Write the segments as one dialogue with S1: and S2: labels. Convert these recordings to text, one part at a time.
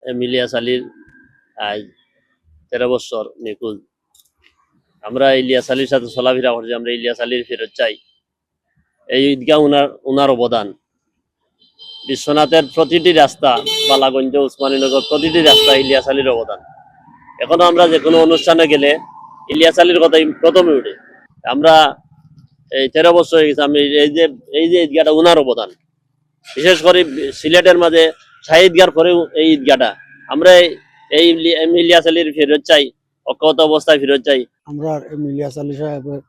S1: ইলিয়াস আলীর আজ 13 বছর নিখোঁজ। আমরা ইলিয়াস আলীর সাথে চলাফেরা করছি, আমরা ইলিয়াস আলীর ফেরত চাই। এই ঈদগাহ উনার অবদান। বিশ্বনাথের প্রতিটি রাস্তা, বালাগঞ্জ, উসমানীনগর প্রতিটি রাস্তা ইলিয়াস আলীর অবদান। এখনো আমরা যে কোনো অনুষ্ঠানে গেলে ইলিয়াস আলীর কথাই প্রথমে উঠে। আমরা এই 13 বছর হয়ে গেছে, আমি এই যে ঈদগাহটা উনার অবদান। বিশেষ করে সিলেটের মাঝে শাহী ঈদগার পরেও এই ঈদগাহটা আমরা এই ইলিয়াস আলীর ফেরত চাই, অক্ষত অবস্থায় ফেরত চাই।
S2: আমরা ইলিয়াস আলী সাহেবের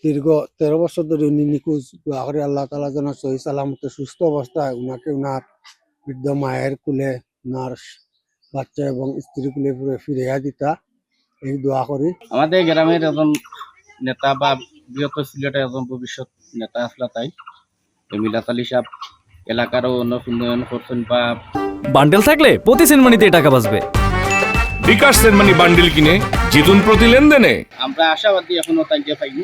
S2: দীর্ঘ 13 বছর ধরে উনি নিখোঁজ। দোয়া করি আল্লাহ তাআলা যেন সহি সালামতে সুস্থ অবস্থায় উনাকে উনার বৃদ্ধ মায়ের কুলে, উনার বাচ্চা এবং স্ত্রী কুলে ফিরিয়া দিতা, এই দোয়া করি।
S3: আমাদের গ্রামের একজন নেতা বা বৃহত্তর সিলেটের একজন ভবিষ্যৎ নেতা আসলা তাই ইলিয়াস আলী সাহেব এলাকারও উন্নয়ন করছেন বা
S4: বান্ডেল থাকলে প্রতি সেনমানিতে টাকা বাঁচবে।
S5: বিকাশ সেনমানি বান্ডেল কিনে জিতুন প্রতি লেনদেনে।
S3: আমরা আশাবাদী এখনো তাইকে পাইনি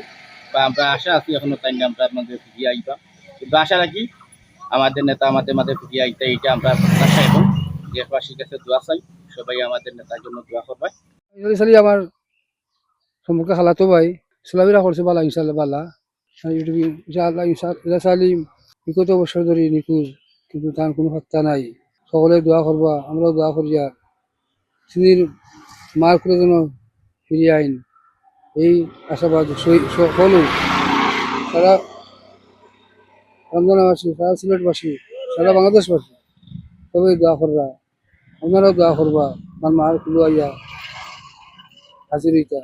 S3: বা আমরা আশা আছি এখনো তাইকে আমরা আমাদের ফিরিয়ে আইবা, কিন্তু আশা রাখি আমাদের নেতা আমাদের মাঝে ফিরিয়ে আইতে, এইটা আমরা প্রত্যাশা এবং দেশবাসীর কাছে দোয়া চাই, সবাই আমাদের নেতার জন্য দোয়া করবে।
S2: আমার সম্পর্কে খালাতো ভাই চলাফেরা করছে বালা, ইনশাল্লাহ বালা। বিগত বছর ধরে নিখোঁজ, কিন্তু তার কোনো হত্যা নাই। সকলে দোয়া করবা, আমরাও দোয়া করি আর সিনির মার করে যেন ফিরিয়ে আইন, এই আশাবাদ সকল সারা রমজানবাসী, সারা সিলেটবাসী, সারা বাংলাদেশবাসী সবাই দোয়া করবা, আপনারাও দোয়া করবা আমার মার কুলো আইয়া হাজির হইতা।